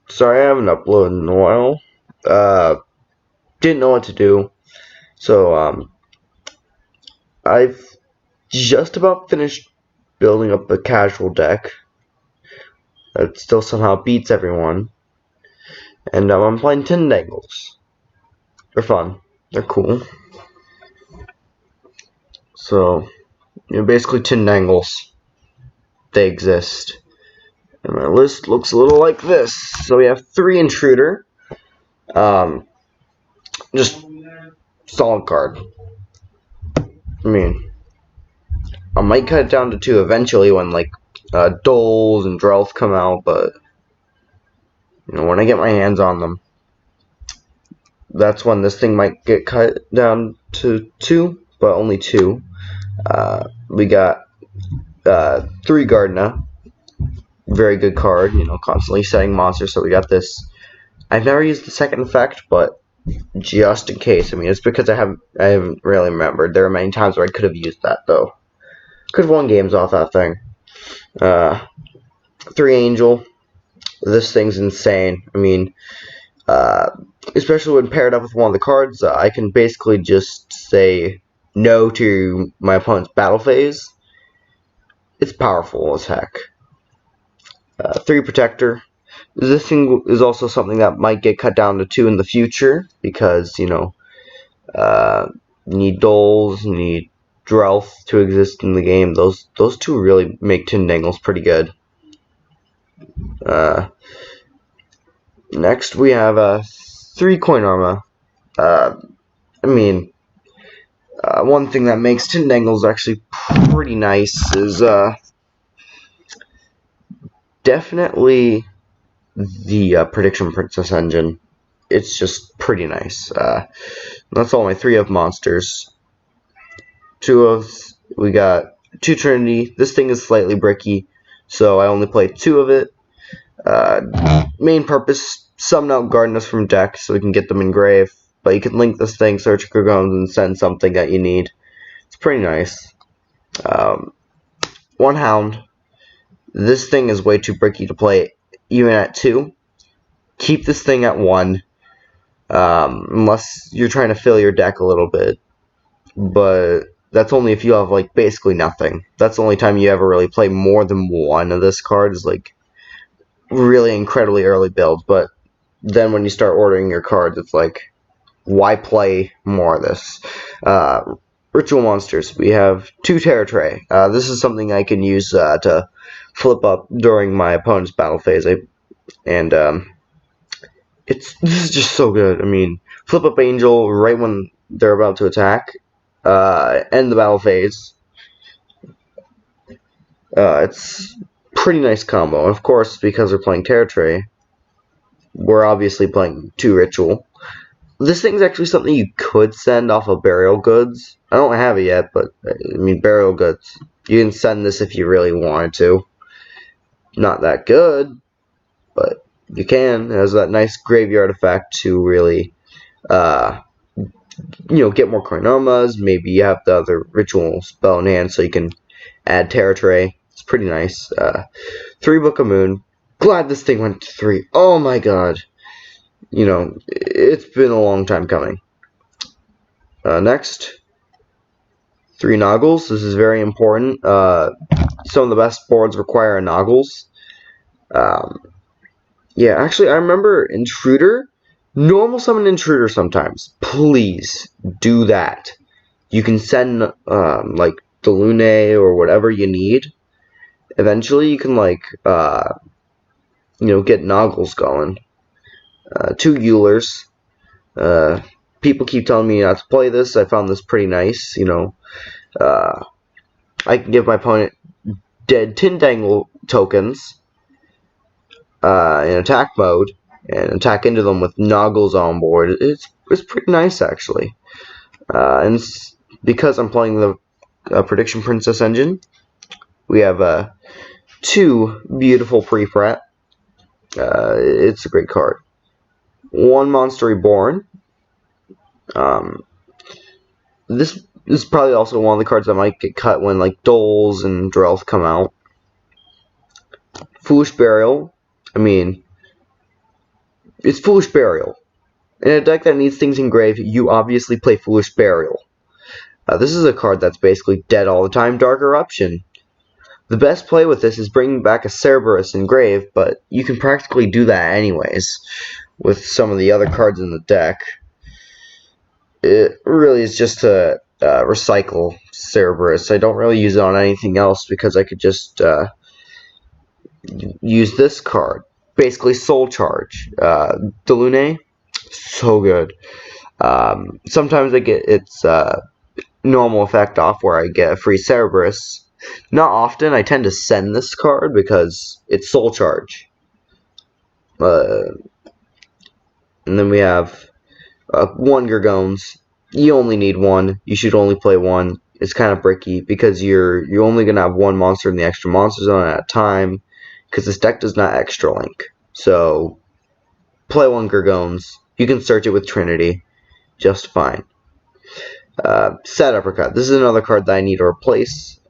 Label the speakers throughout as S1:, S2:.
S1: Sorry, I haven't uploaded in a while. Didn't know what to do, so I've just about finished building up a casual deck that still somehow beats everyone, and I'm playing Tindangles. They're fun. They're cool. So, basically Tindangles. They exist. And my list looks a little like this. So we have 3 Intruder. Just solid card. I mean, I might cut it down to 2 eventually when like Doles and Drelth come out, but when I get my hands on them, that's when this thing might get cut down to 2, but only 2. We got 3 Gardena, very good card, constantly setting monsters, so we got this. I've never used the second effect, but just in case. I mean, it's because I haven't really remembered. There are many times where I could have used that, though. Could have won games off that thing. 3 Angel. This thing's insane. I mean, especially when paired up with one of the cards, I can basically just say no to my opponent's battle phase. It's powerful as heck. 3 Protector. This thing is also something that might get cut down to 2 in the future because, you need Doles, you need Drelth to exist in the game. Those 2 really make Tindangles pretty good. Next we have 3 Coin Armor. I mean, one thing that makes Tindangles actually pretty nice is definitely the Prediction Princess engine. It's just pretty nice. That's all my 3 of monsters. We got 2 Trinity. This thing is slightly bricky, so I only play 2 of it. Main purpose, summon out Gardenas from deck so we can get them engraved. But you can link this thing, search Gorgons, and send something that you need. It's pretty nice. 1 Hound. This thing is way too bricky to play even at 2. Keep this thing at 1. Unless you're trying to fill your deck a little bit. But that's only if you have like basically nothing. That's the only time you ever really play more than 1 of this card is like really incredibly early builds. But then when you start ordering your cards, it's like, why play more of this? Ritual Monsters. We have 2 Terror Tray. This is something I can use to flip up during my opponent's battle phase. This is just so good. I mean, flip up Angel right when they're about to attack. End the battle phase. It's pretty nice combo. And of course, because we're playing Terror Tray, we're obviously playing 2 Ritual. This thing's actually something you could send off of Burial Goods. I don't have it yet, but I mean, Burial Goods. You can send this if you really wanted to. Not that good, but you can. It has that nice graveyard effect to really, get more Coinomas. Maybe you have the other Ritual spell in hand so you can add Terror Tray. It's pretty nice. 3 Book of Moon. Glad this thing went to 3. Oh my god. It's been a long time coming. Next, 3 Noggles. This is very important. Some of the best boards require Noggles. Yeah, actually, I remember Intruder. Normal summon Intruder sometimes. Please do that. You can send like the Lune or whatever you need. Eventually, you can get Noggles going. 2 Eulers. People keep telling me not to play this. I found this pretty nice. I can give my opponent dead Tindangle tokens in attack mode and attack into them with Noggles on board. It's pretty nice actually. And because I'm playing the Prediction Princess engine, we have 2 beautiful pre-pret. It's a great card. 1 Monster Reborn. This is probably also one of the cards that might get cut when like Doles and Drelth come out. Foolish Burial. I mean, it's Foolish Burial. In a deck that needs things engraved, you obviously play Foolish Burial. This is a card that's basically dead all the time, Dark Eruption. The best play with this is bringing back a Cerberus engraved, but you can practically do that anyways with some of the other cards in the deck. It really is just to recycle Cerberus. I don't really use it on anything else because I could just use this card. Basically Soul Charge. Delune, so good. Sometimes I get its normal effect off where I get a free Cerberus. Not often. I tend to send this card because it's Soul Charge. And then we have one Gorgones. You only need one. You should only play one. It's kind of bricky because you're only gonna have one monster in the extra monster zone at a time because this deck does not extra link. So play one Gorgones. You can search it with Trinity just fine. Sad Uppercut. This is another card that I need to replace.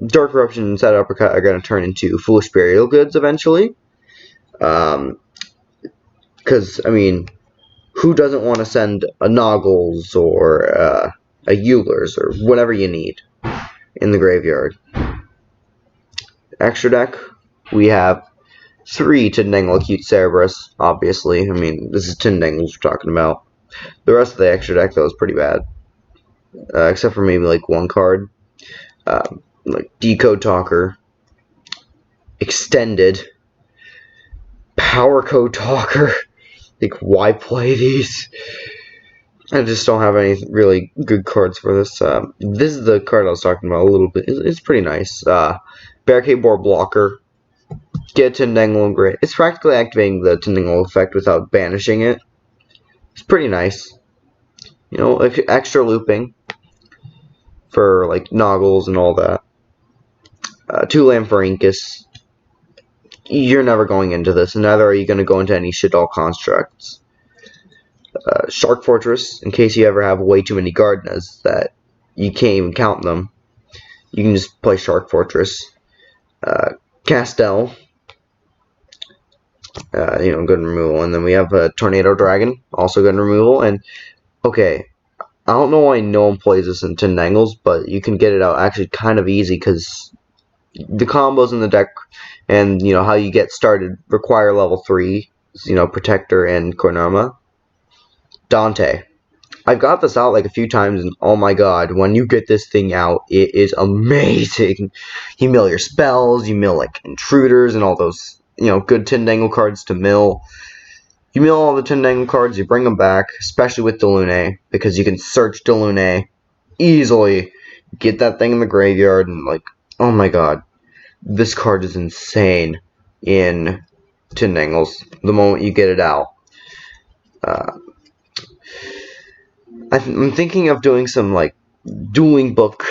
S1: Dark Eruption and Sad Uppercut are going to turn into Foolish Burial Goods eventually. Because, I mean, who doesn't want to send a Noggles or a Eulers or whatever you need in the graveyard? Extra deck, we have 3 Tindangle Acute Cerberus, obviously. I mean, this is Tindangles we're talking about. The rest of the extra deck, though, is pretty bad. Except for maybe, like, one card. Like, Decode Talker. Extended. Power Code Talker. Like, why play these? I just don't have any really good cards for this. This is the card I was talking about a little bit. It's pretty nice. Barricade Board Blocker. Get Tindangle and Grit. It's practically activating the Tindangle effect without banishing it. It's pretty nice. You know, extra looping for, like, Noggles and all that. 2 Lamphorhynchus. You're never going into this, and neither are you going to go into any Shaddoll constructs. Shark Fortress, in case you ever have way too many Gardenas that you can't even count them. You can just play Shark Fortress. Castell. You know, good removal. And then we have a Tornado Dragon, also good removal. And, okay, I don't know why no one plays this in Tindangles, but you can get it out actually kind of easy because the combos in the deck and, you know, how you get started require level 3, you know, Protector and Kornama. Dante. I've got this out like a few times, and oh my god, when you get this thing out, it is amazing. You mill your spells, you mill, like, Intruders and all those, you know, good Tindangle cards to mill. You mill all the Tindangle cards, you bring them back, especially with Delune, because you can search Delune easily, get that thing in the graveyard, and, like, oh my god, this card is insane in Tindangles the moment you get it out. I'm thinking of doing some, like, dueling book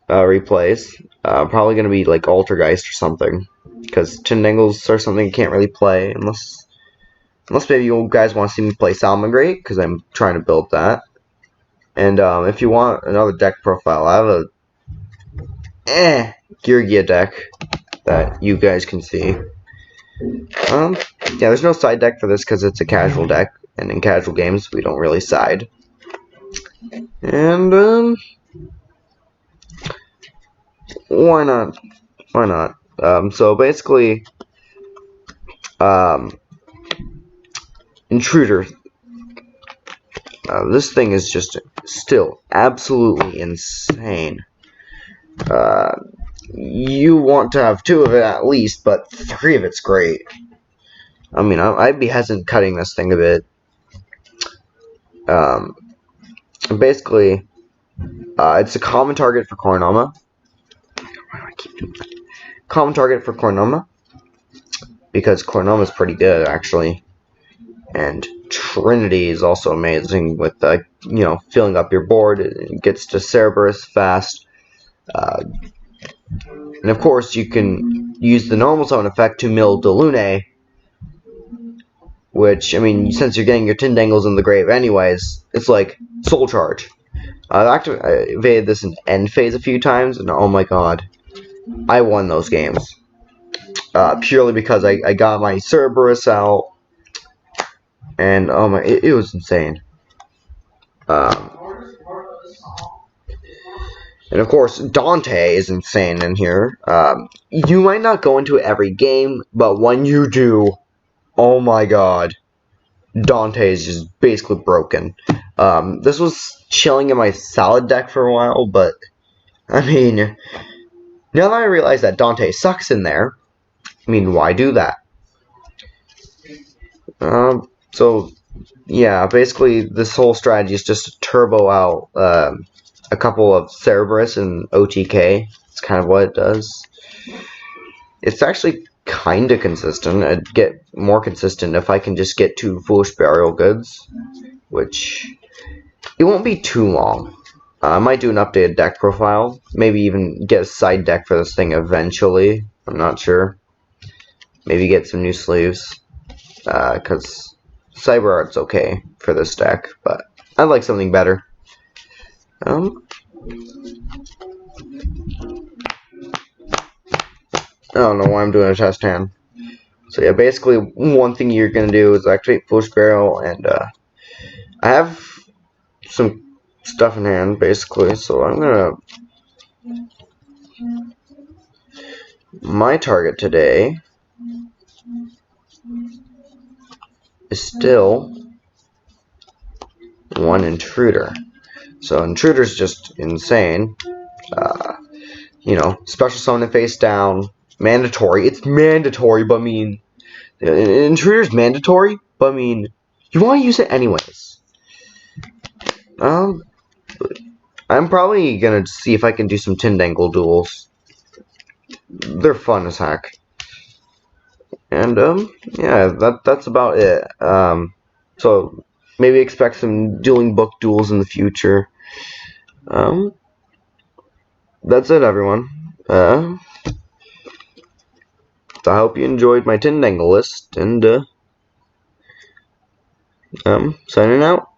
S1: replays. Probably going to be, like, Altergeist or something, because Tindangles are something you can't really play unless maybe you guys want to see me play Salamangreat, because I'm trying to build that. And if you want another deck profile, I have a Geargia deck that you guys can see. Yeah, there's no side deck for this because it's a casual deck, and in casual games we don't really side. And why not? Why not? So basically, Intruder. This thing is just still absolutely insane. You want to have 2 of it at least, but 3 of it's great. I mean, I'd be hesitant cutting this thing a bit. Basically, it's a common target for Kornama. Common target for Kornama, because Kornama is pretty good, actually. And Trinity is also amazing with, you know, filling up your board. It gets to Cerberus fast. And of course, you can use the normal zone effect to mill Delune, which, I mean, since you're getting your Tindangles in the grave anyways, it's like Soul Charge. I've activated this in end phase a few times, and oh my god, I won those games. Purely because I got my Cerberus out, and oh my, it was insane. Um, and of course, Dante is insane in here. You might not go into every game, but when you do, oh my god, Dante is just basically broken. This was chilling in my salad deck for a while, but I mean, now that I realize that Dante sucks in there, I mean, why do that? So yeah, basically this whole strategy is just to turbo out a couple of Cerberus and OTK. It's kind of what it does. It's actually kind of consistent. I'd get more consistent if I can just get 2 Foolish Burial Goods, which it won't be too long. I might do an updated deck profile, maybe even get a side deck for this thing eventually. I'm not sure. Maybe get some new sleeves, because Cyber Art's okay for this deck, but I'd like something better. I don't know why I'm doing a test hand. So yeah, basically one thing you're gonna do is activate Foolish Burial, and I have some stuff in hand basically, so I'm gonna. My target today is still 1 Intruder. So Intruder's just insane. You know, special summon it face down. Mandatory. It's mandatory, but I mean, Intruder's mandatory, but I mean, you want to use it anyways. I'm probably gonna see if I can do some Tindangle duels. They're fun as heck. And yeah, that's about it. So maybe expect some dueling book duels in the future. That's it, everyone. So I hope you enjoyed my Tindangle list, and signing out.